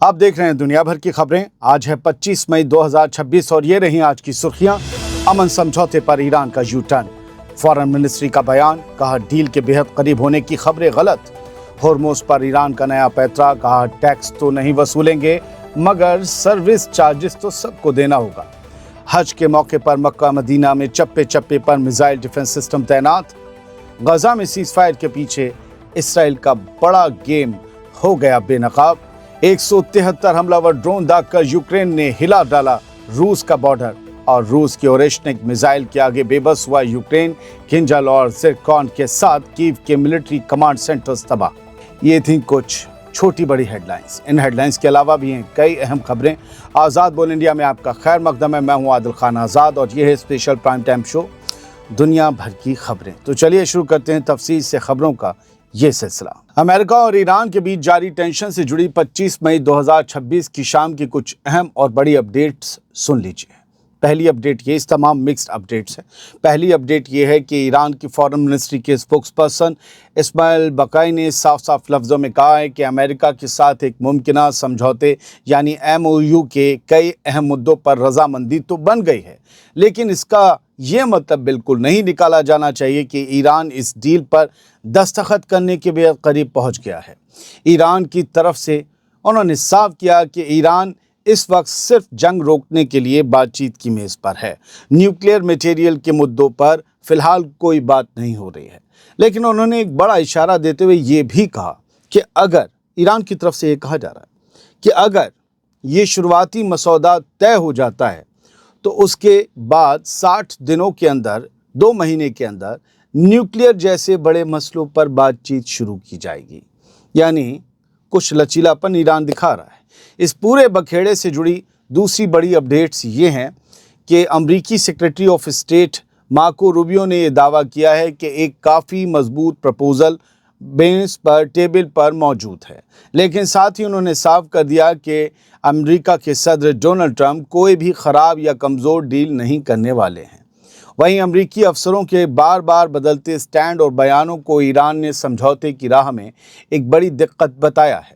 आप देख रहे हैं दुनिया भर की खबरें। आज है 25 मई 2026 और ये रही आज की सुर्खियां। अमन समझौते पर ईरान का यू टर्न, फॉरेन मिनिस्ट्री का बयान, कहा डील के बेहद करीब होने की खबरें गलत। होर्मुज पर ईरान का नया पैंतरा, कहा टैक्स तो नहीं वसूलेंगे मगर सर्विस चार्जेस तो सबको देना होगा। हज के मौके पर मक्का मदीना में चप्पे चप्पे पर मिसाइल डिफेंस सिस्टम तैनात। गजा में सीजफायर के पीछे इसराइल का बड़ा गेम हो गया बेनकाब। 173 हमलावर ड्रोन दागकर यूक्रेन ने हिला डाला रूस का बॉर्डर, और रूस की ओरेशनिक मिसाइल के आगे बेबस हुआ यूक्रेन। किंजल और जिरकॉन के साथ कीव के मिलिट्री कमांड सेंटर्स तबाह। ये थी कुछ छोटी बड़ी हेडलाइंस। इन हेडलाइंस के अलावा भी हैं कई अहम खबरें। आज़ाद बोल इंडिया में आपका खैर मकदम है। मैं हूं आदिल खान आज़ाद और ये है स्पेशल प्राइम टाइम शो दुनिया भर की खबरें। तो चलिए शुरू करते हैं तफसील से खबरों का ये सिलसिला। अमेरिका और ईरान के बीच जारी टेंशन से जुड़ी 25 मई 2026 की शाम की कुछ अहम और बड़ी अपडेट्स सुन लीजिए। पहली अपडेट ये, इस तमाम मिक्स्ड अपडेट्स हैं। पहली अपडेट ये है कि ईरान की फॉरेन मिनिस्ट्री के स्पोक्स पर्सन इस्माइल बकाई ने साफ साफ लफ्ज़ों में कहा है कि अमेरिका के साथ एक मुमकिना समझौते यानी MOU के कई अहम मुद्दों पर रजामंदी तो बन गई है, लेकिन इसका ये मतलब बिल्कुल नहीं निकाला जाना चाहिए कि ईरान इस डील पर दस्तखत करने के बेहद करीब पहुंच गया है। ईरान की तरफ से उन्होंने साफ किया कि ईरान इस वक्त सिर्फ जंग रोकने के लिए बातचीत की मेज़ पर है। न्यूक्लियर मटेरियल के मुद्दों पर फिलहाल कोई बात नहीं हो रही है, लेकिन उन्होंने एक बड़ा इशारा देते हुए ये भी कहा कि अगर ईरान की तरफ से ये कहा जा रहा है कि अगर ये शुरुआती मसौदा तय हो जाता है तो उसके बाद 60 दिनों के अंदर, 2 महीने के अंदर न्यूक्लियर जैसे बड़े मसलों पर बातचीत शुरू की जाएगी। यानी कुछ लचीलापन ईरान दिखा रहा है। इस पूरे बखेड़े से जुड़ी दूसरी बड़ी अपडेट्स ये हैं कि अमरीकी secretary of state Marco Rubio ने यह दावा किया है कि एक काफ़ी मजबूत प्रपोजल बेंच पर टेबल पर मौजूद है, लेकिन साथ ही उन्होंने साफ कर दिया कि अमेरिका के सदर डोनाल्ड ट्रंप कोई भी ख़राब या कमज़ोर डील नहीं करने वाले हैं। वहीं अमरीकी अफसरों के बार बार बदलते स्टैंड और बयानों को ईरान ने समझौते की राह में एक बड़ी दिक्कत बताया है।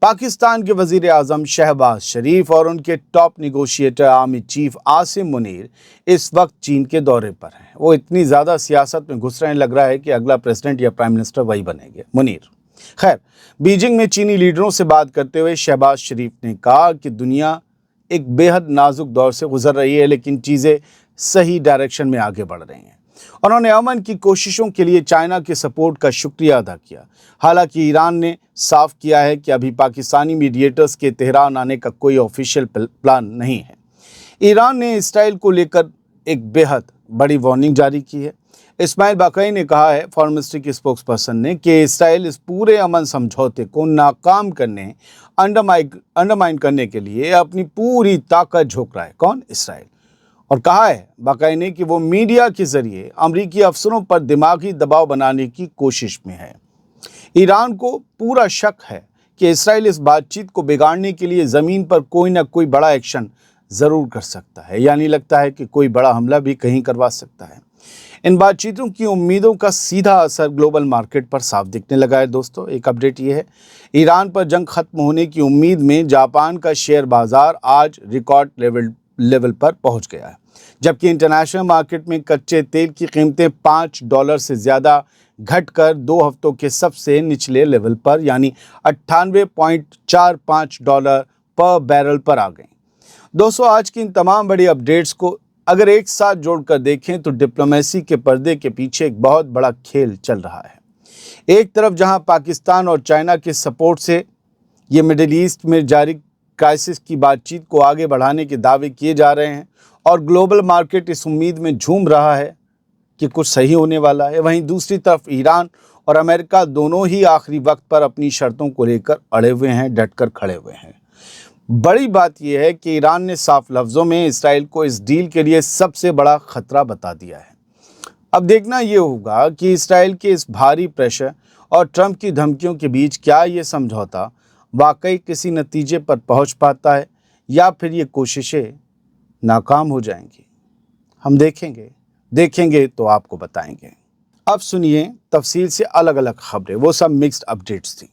पाकिस्तान के वज़ीर आज़म शहबाज शरीफ और उनके top negotiator army chief Asim Munir इस वक्त चीन के दौरे पर हैं। वो इतनी ज़्यादा सियासत में घुस रहे हैं, लग रहा है कि अगला प्रेसिडेंट या प्राइम मिनिस्टर वही बनेंगे, मुनीर। खैर, बीजिंग में चीनी लीडरों से बात करते हुए शहबाज शरीफ ने कहा कि दुनिया एक बेहद नाजुक दौर से गुजर रही है, लेकिन चीज़ें सही डायरेक्शन में आगे बढ़ रही हैं। उन्होंने अमन की कोशिशों के लिए चाइना के सपोर्ट का शुक्रिया अदा किया। हालांकि ईरान ने साफ किया है कि अभी पाकिस्तानी मीडिएटर्स के तेहरान आने का कोई ऑफिशियल प्लान नहीं है। ईरान ने इसराइल को लेकर एक बेहद बड़ी वार्निंग जारी की है। इस्माइल बकाई ने कहा है, फॉरेन मिनिस्ट्री के स्पोक्स पर्सन ने, कि इसराइल इस पूरे अमन समझौते को नाकाम करने, अंडरमाइन करने के लिए अपनी पूरी ताकत झोंक रहा है। कौन? इसराइल। और कहा है बकाई ने कि वो मीडिया के जरिए अमरीकी अफसरों पर दिमागी दबाव बनाने की कोशिश में है। ईरान को पूरा शक है कि इसराइल इस बातचीत को बिगाड़ने के लिए ज़मीन पर कोई ना कोई बड़ा एक्शन ज़रूर कर सकता है, यानी लगता है कि कोई बड़ा हमला भी कहीं करवा सकता है। इन बातचीतों की उम्मीदों का सीधा असर ग्लोबल मार्केट पर साफ दिखने लगा है। दोस्तों, एक अपडेट ये है, ईरान पर जंग खत्म होने की उम्मीद में जापान का शेयर बाजार आज रिकॉर्ड लेवल पर पहुंच गया है, जबकि इंटरनेशनल मार्केट में कच्चे तेल की कीमतें $5 से ज़्यादा घटकर 2 हफ्तों के सबसे निचले लेवल पर यानी $98.45 पर बैरल पर आ गई। दोस्तों, आज की इन तमाम बड़ी अपडेट्स को अगर एक साथ जोड़कर देखें तो डिप्लोमेसी के पर्दे के पीछे एक बहुत बड़ा खेल चल रहा है। एक तरफ जहां पाकिस्तान और चाइना के सपोर्ट से ये मिडिल ईस्ट में जारी क्राइसिस की बातचीत को आगे बढ़ाने के दावे किए जा रहे हैं और ग्लोबल मार्केट इस उम्मीद में झूम रहा है कि कुछ सही होने वाला है, वहीं दूसरी तरफ ईरान और अमेरिका दोनों ही आखिरी वक्त पर अपनी शर्तों को लेकर अड़े हुए हैं, डटकर खड़े हुए हैं। बड़ी बात यह है कि ईरान ने साफ लफ्ज़ों में इसराइल को इस डील के लिए सबसे बड़ा खतरा बता दिया है। अब देखना ये होगा कि इसराइल के इस भारी प्रेशर और ट्रंप की धमकियों के बीच क्या ये समझौता वाकई किसी नतीजे पर पहुंच पाता है या फिर ये कोशिशें नाकाम हो जाएंगी। हम देखेंगे तो आपको बताएंगे। अब सुनिए तफसील से अलग अलग खबरें, वो सब मिक्स्ड अपडेट्स थी।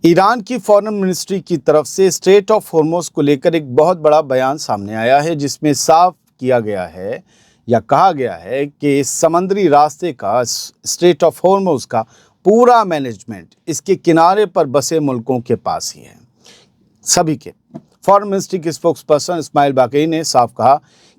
ईरान की फॉरेन मिनिस्ट्री की तरफ से स्ट्रेट ऑफ हॉर्मुज को लेकर एक बहुत बड़ा बयान सामने आया है, जिसमें साफ किया गया है या कहा गया है कि इस समुद्री रास्ते का, स्ट्रेट ऑफ हॉर्मुज का पूरा मैनेजमेंट इसके किनारे पर बसे मुल्कों के पास ही है, सभी के। फॉरेन मिनिस्ट्री के स्पोक्स पर्सन इस्माइल बाक़ई ने साफ कहा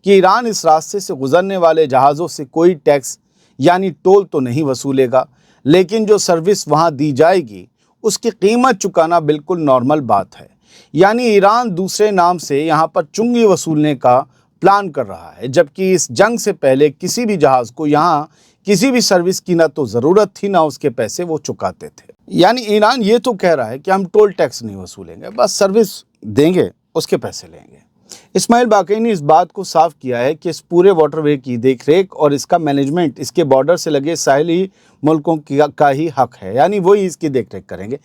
कि ईरान इस रास्ते से गुजरने वाले जहाज़ों से कोई टैक्स यानी टोल तो नहीं वसूलेगा, लेकिन जो सर्विस वहाँ दी जाएगी उसकी कीमत चुकाना बिल्कुल नॉर्मल बात है। यानी ईरान दूसरे नाम से यहाँ पर चुंगी वसूलने का प्लान कर रहा है, जबकि इस जंग से पहले किसी भी जहाज़ को यहाँ किसी भी सर्विस की ना तो ज़रूरत थी ना उसके पैसे वो चुकाते थे। यानी ईरान ये तो कह रहा है कि हम टोल टैक्स नहीं वसूलेंगे, बस सर्विस देंगे, उसके पैसे लेंगे। इस्माइल बाक़ई ने इस बात को साफ किया है कि इस पूरे वाटरवे की देखरेख और इसका मैनेजमेंट इसके बॉर्डर से लगे साहिली मुल्कों का ही हक है, यानी वही इसकी देखरेख करेंगे।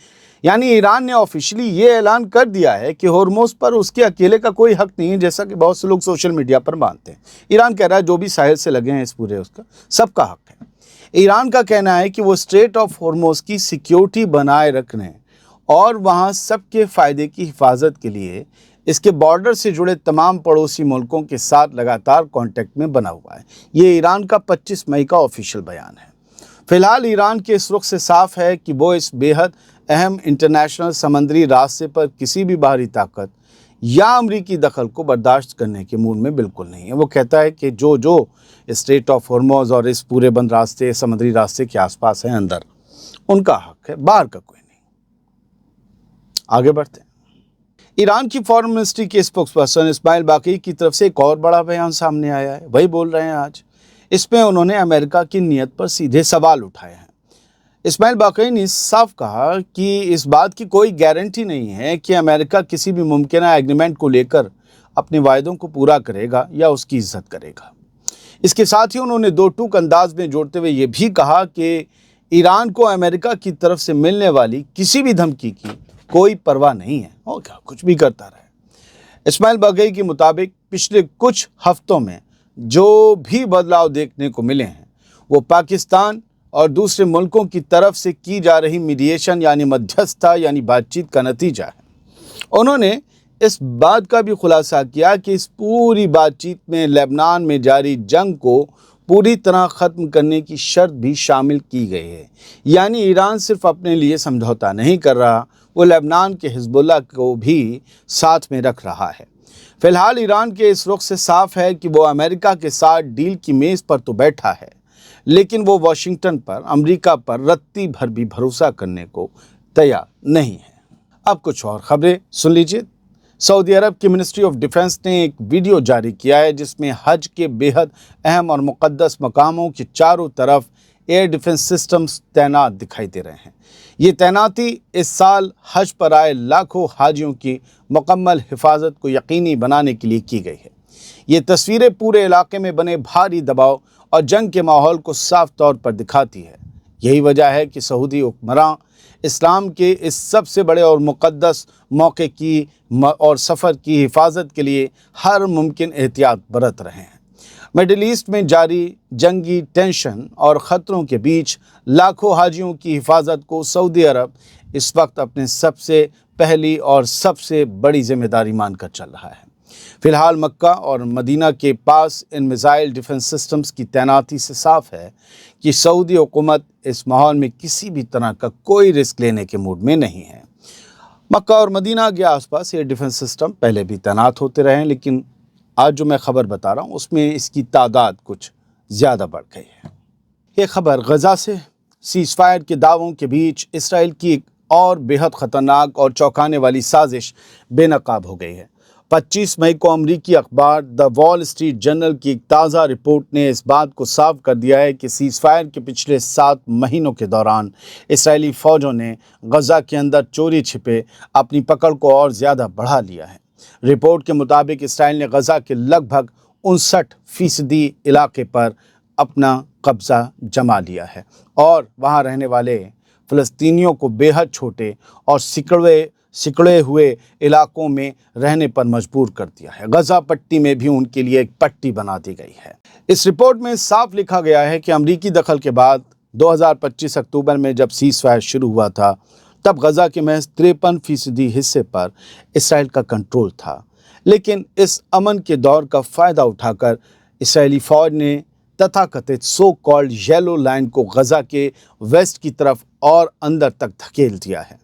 यानी ईरान ने ऑफिशियली ये ऐलान कर दिया है कि हॉर्मुज पर उसके अकेले का कोई हक नहीं है, जैसा कि बहुत से लोग सोशल मीडिया पर मानते हैं। ईरान कह रहा है जो भी साहिल से लगे हैं इस पूरे उसका सबका हक है। ईरान का कहना है कि वो स्ट्रेट ऑफ हॉर्मुज की सिक्योरिटी बनाए रखने और वहाँ सबके फ़ायदे की हिफाजत के लिए इसके बॉर्डर से जुड़े तमाम पड़ोसी मुल्कों के साथ लगातार कांटेक्ट में बना हुआ है। ये ईरान का 25 मई का ऑफिशियल बयान है। फिलहाल ईरान के इस रुख से साफ है कि वो इस बेहद अहम इंटरनेशनल समुद्री रास्ते पर किसी भी बाहरी ताकत या अमरीकी दखल को बर्दाश्त करने के मूड में बिल्कुल नहीं है। वो कहता है कि जो स्ट्रेट ऑफ हॉर्मुज और इस पूरे बंद रास्ते, समुद्री रास्ते के आसपास हैं अंदर, उनका हक है, बाहर का कोई नहीं। आगे बढ़ते हैं। ईरान की फॉरेन मिनिस्ट्री के स्पोक्सपर्सन इस्माइल बाक़ई की तरफ से एक और बड़ा बयान सामने आया है, वही बोल रहे हैं आज। इसमें उन्होंने अमेरिका की नीयत पर सीधे सवाल उठाए हैं। इस्माइल बाक़ई ने साफ कहा कि इस बात की कोई गारंटी नहीं है कि अमेरिका किसी भी मुमकिन एग्रीमेंट को लेकर अपने वायदों को पूरा करेगा या उसकी इज्जत करेगा। इसके साथ ही उन्होंने दो टूक अंदाज में जोड़ते हुए ये भी कहा कि ईरान को अमेरिका की तरफ से मिलने वाली किसी भी धमकी की कोई परवाह नहीं है, और क्या कुछ भी करता रहे। इस्माइल बाक़ई के मुताबिक पिछले कुछ हफ्तों में जो भी बदलाव देखने को मिले हैं वो पाकिस्तान और दूसरे मुल्कों की तरफ से की जा रही मीडिएशन यानी मध्यस्थता यानी बातचीत का नतीजा है। उन्होंने इस बात का भी खुलासा किया कि इस पूरी बातचीत में लेबनान में जारी जंग को पूरी तरह ख़त्म करने की शर्त भी शामिल की गई है। यानी ईरान सिर्फ अपने लिए समझौता नहीं कर रहा, वो लेबनान के हिजबुल्लाह को भी साथ में रख रहा है। फिलहाल ईरान के इस रुख से साफ है कि वो अमेरिका के साथ डील की मेज़ पर तो बैठा है, लेकिन वो वाशिंगटन पर, अमेरिका पर रत्ती भर भी भरोसा करने को तैयार नहीं है। अब कुछ और खबरें सुन लीजिए। सऊदी अरब की मिनिस्ट्री ऑफ डिफेंस ने एक वीडियो जारी किया है जिसमें हज के बेहद अहम और मुक़द्दस मकामों के चारों तरफ एयर डिफेंस सिस्टम्स तैनात दिखाई दे रहे हैं। ये तैनाती इस साल हज पर आए लाखों हाजियों की मुकम्मल हिफाजत को यकीनी बनाने के लिए की गई है। ये तस्वीरें पूरे इलाके में बने भारी दबाव और जंग के माहौल को साफ तौर पर दिखाती है। यही वजह है कि सऊदी हुक्मरान इस्लाम के इस सबसे बड़े और मुक़द्दस मौके की और सफ़र की हिफाजत के लिए हर मुमकिन एहतियात बरत रहे हैं। मिडिल ईस्ट में जारी जंगी टेंशन और ख़तरों के बीच लाखों हाजियों की हिफाजत को सऊदी अरब इस वक्त अपने सबसे पहली और सबसे बड़ी जिम्मेदारी मानकर चल रहा है। फ़िलहाल मक्का और मदीना के पास इन मिसाइल डिफेंस सिस्टम्स की तैनाती से साफ है कि सऊदी हुकूमत इस माहौल में किसी भी तरह का कोई रिस्क लेने के मूड में नहीं है। मक्का और मदीना के आसपास ये डिफेंस सिस्टम पहले भी तैनात होते रहे हैं, लेकिन आज जो मैं ख़बर बता रहा हूँ उसमें इसकी तादाद कुछ ज़्यादा बढ़ गई है। ये खबर गज़ा से सीज़फायर के दावों के बीच इसराइल की एक और बेहद ख़तरनाक और चौंकाने वाली साजिश बेनकाब हो गई है। 25 मई को अमरीकी अखबार द वॉल स्ट्रीट जर्नल की एक ताज़ा रिपोर्ट ने इस बात को साफ कर दिया है कि सीज़फायर के पिछले 7 महीनों के दौरान इसराइली फ़ौजों ने गज़ा के अंदर चोरी छिपे अपनी पकड़ को और ज़्यादा बढ़ा लिया है। रिपोर्ट के मुताबिक इसराइल ने गज़ा के लगभग 59% इलाके पर अपना कब्ज़ा जमा लिया है और वहाँ रहने वाले फ़लस्तीनियों को बेहद छोटे और सिकड़े हुए इलाकों में रहने पर मजबूर कर दिया है। गज़ा पट्टी में भी उनके लिए एक पट्टी बना दी गई है। इस रिपोर्ट में साफ लिखा गया है कि अमरीकी दखल के बाद 2025 अक्टूबर में जब सीज़फायर शुरू हुआ था तब गजा के महज 53% हिस्से पर इसराइल का कंट्रोल था। लेकिन इस अमन के दौर का फ़ायदा उठाकर इसराइली फ़ौज ने तथाकथित सो कॉल्ड येलो लाइन को गजा के वेस्ट की तरफ और अंदर तक धकेल दिया है।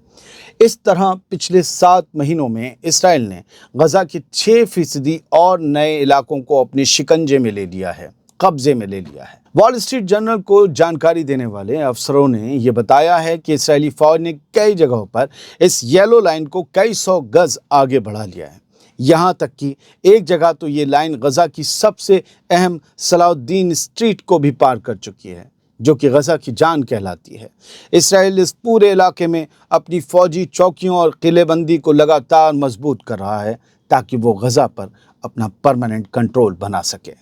इस तरह पिछले 7 महीनों में इसराइल ने गजा के 6% और नए इलाकों को अपने शिकंजे में ले लिया है, कब्जे में ले लिया है। वॉल स्ट्रीट जर्नल को जानकारी देने वाले अफसरों ने यह बताया है कि इसराइली फौज ने कई जगहों पर इस येलो लाइन को कई सौ गज आगे बढ़ा लिया है। यहाँ तक कि एक जगह तो ये लाइन गजा की सबसे अहम सलाउद्दीन स्ट्रीट को भी पार कर चुकी है, जो कि गजा की जान कहलाती है। इसराइल इस पूरे इलाके में अपनी फौजी चौकियों और किलेबंदी को लगातार मजबूत कर रहा है ताकि वो गजा पर अपना परमानेंट कंट्रोल बना सके।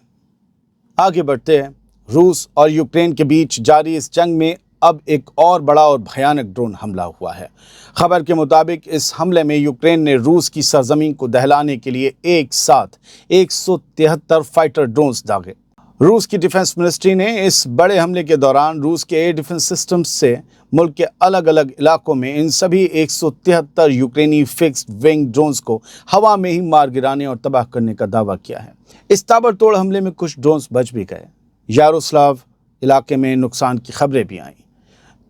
आगे बढ़ते हैं। रूस और यूक्रेन के बीच जारी इस जंग में अब एक और बड़ा और भयानक ड्रोन हमला हुआ है। खबर के मुताबिक इस हमले में यूक्रेन ने रूस की सरजमीन को दहलाने के लिए एक साथ 173 फाइटर ड्रोन्स दागे। रूस की डिफेंस मिनिस्ट्री ने इस बड़े हमले के दौरान रूस के एयर डिफेंस सिस्टम्स से मुल्क के अलग अलग इलाकों में इन सभी 173 यूक्रेनी फिक्स्ड विंग ड्रोन्स को हवा में ही मार गिराने और तबाह करने का दावा किया है। इस ताबड़तोड़ हमले में कुछ ड्रोन्स बच भी गए। यारोस्लाव इलाके में नुकसान की खबरें भी आईं।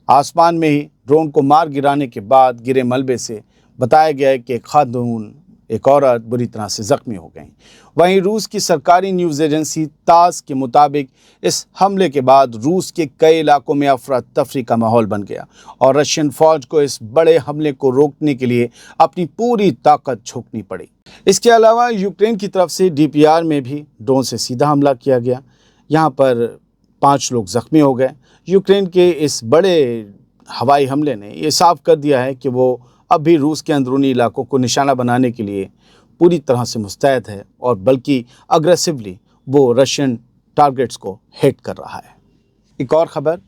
आसमान में ही ड्रोन को मार गिराने के बाद गिरे मलबे से बताया गया है कि एक खातून, एक औरत बुरी तरह से जख्मी हो गईं। वहीं रूस की सरकारी न्यूज़ एजेंसी तास के मुताबिक इस हमले के बाद रूस के कई इलाकों में अफरा तफरी का माहौल बन गया और रशियन फौज को इस बड़े हमले को रोकने के लिए अपनी पूरी ताकत झोंकनी पड़ी। इसके अलावा यूक्रेन की तरफ से DPR में भी ड्रोन से सीधा हमला किया गया। यहाँ पर 5 लोग जख्मी हो गए। यूक्रेन के इस बड़े हवाई हमले ने ये साफ कर दिया है कि वो अब भी रूस के अंदरूनी इलाकों को निशाना बनाने के लिए पूरी तरह से मुस्तैद है और बल्कि अग्रेसिवली वो रशियन टारगेट्स को हिट कर रहा है। एक और खबर,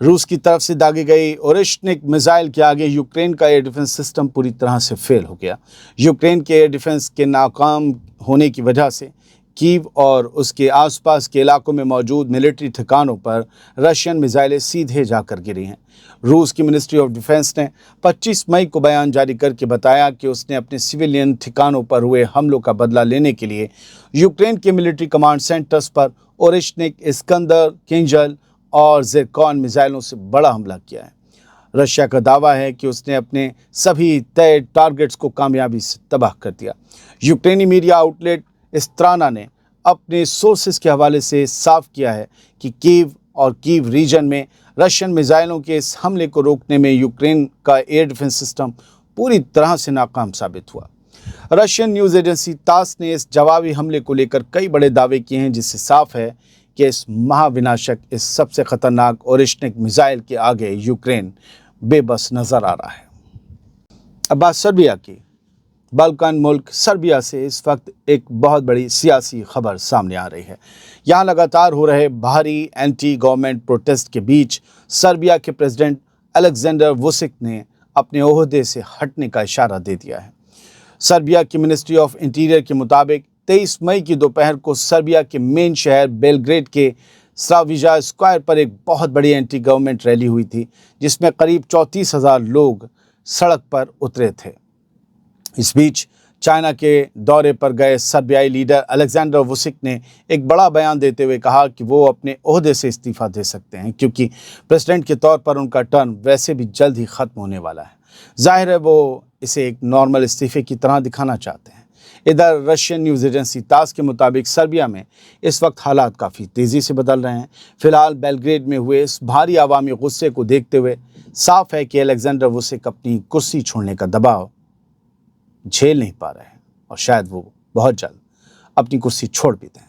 रूस की तरफ से दागी गई ओरिश्निक मिसाइल के आगे यूक्रेन का एयर डिफेंस सिस्टम पूरी तरह से फेल हो गया। यूक्रेन के एयर डिफेंस के नाकाम होने की वजह से कीव और उसके आसपास के इलाकों में मौजूद मिलिट्री ठिकानों पर रशियन मिसाइलें सीधे जाकर गिरी हैं। रूस की मिनिस्ट्री ऑफ डिफेंस ने 25 मई को बयान जारी करके बताया कि उसने अपने सिविलियन ठिकानों पर हुए हमलों का बदला लेने के लिए यूक्रेन के मिलिट्री कमांड सेंटर्स पर ओरिश्निक, इस्कंदर, किंजल और ज़िरकॉन मिसाइलों से बड़ा हमला किया है। रशिया का दावा है कि उसने अपने सभी तय टारगेट्स को कामयाबी से तबाह कर दिया। यूक्रेनी मीडिया आउटलेट इस्त्राना ने अपने सोर्सेस के हवाले से साफ किया है कि कीव और कीव रीजन में रशियन मिसाइलों के इस हमले को रोकने में यूक्रेन का एयर डिफेंस सिस्टम पूरी तरह से नाकाम साबित हुआ। रशियन न्यूज़ एजेंसी तास ने इस जवाबी हमले को लेकर कई बड़े दावे किए हैं, जिससे साफ है कि इस महाविनाशक, इस सबसे खतरनाक ओरिश्निक मिसाइल के आगे यूक्रेन बेबस नजर आ रहा है। अब बात सर्बिया की। बाल्कान मुल्क सर्बिया से इस वक्त एक बहुत बड़ी सियासी खबर सामने आ रही है। यहाँ लगातार हो रहे भारी एंटी गवर्नमेंट प्रोटेस्ट के बीच सर्बिया के प्रेसिडेंट अलेक्जेंडर वुसिक ने अपने ओहदे से हटने का इशारा दे दिया है। सर्बिया की मिनिस्ट्री ऑफ इंटीरियर के मुताबिक 23 मई की दोपहर को सर्बिया के मेन शहर बेलग्रेड के स्लाविजा स्क्वायर पर एक बहुत बड़ी एंटी गवर्नमेंट रैली हुई थी, जिसमें करीब 34,000 लोग सड़क पर उतरे थे। इस बीच चाइना के दौरे पर गए सर्बियाई लीडर अलेक्जेंडर वुसिक ने एक बड़ा बयान देते हुए कहा कि वो अपने ओहदे से इस्तीफा दे सकते हैं, क्योंकि प्रेसिडेंट के तौर पर उनका टर्म वैसे भी जल्द ही ख़त्म होने वाला है। जाहिर है वो इसे एक नॉर्मल इस्तीफे की तरह दिखाना चाहते हैं। इधर रशियन न्यूज़ एजेंसी तास के मुताबिक सर्बिया में इस वक्त हालात काफ़ी तेज़ी से बदल रहे हैं। फिलहाल बेलग्रेड में हुए इस भारी आवामी गुस्से को देखते हुए साफ है कि अलेक्जेंडर वुसिक अपनी कुर्सी छोड़ने का दबाव झेल नहीं पा रहे हैं और शायद वो बहुत जल्द अपनी कुर्सी छोड़ भी दें।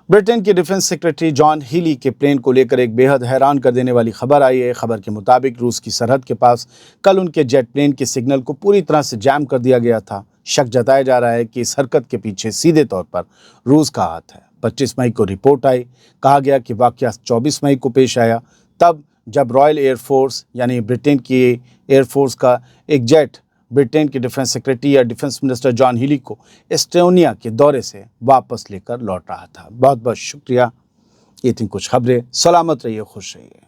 ब्रिटेन के डिफेंस सेक्रेटरी जॉन हीली के प्लेन को लेकर एक बेहद हैरान कर देने वाली खबर आई है। खबर के मुताबिक रूस की सरहद के पास कल उनके जेट प्लेन के सिग्नल को पूरी तरह से जैम कर दिया गया था। शक जताया जा रहा है कि इस हरकत के पीछे सीधे तौर पर रूस का हाथ है। 25 मई को रिपोर्ट आई, कहा गया कि वाकया 24 मई को पेश आया, तब जब रॉयल एयरफोर्स यानी ब्रिटेन की एयरफोर्स का एक जेट ब्रिटेन के डिफेंस सेक्रेटरी या डिफेंस मिनिस्टर जॉन हीली को एस्टोनिया के दौरे से वापस लेकर लौट रहा था। बहुत बहुत शुक्रिया। ये थी कुछ खबरें। सलामत रहिए, खुश रहिए।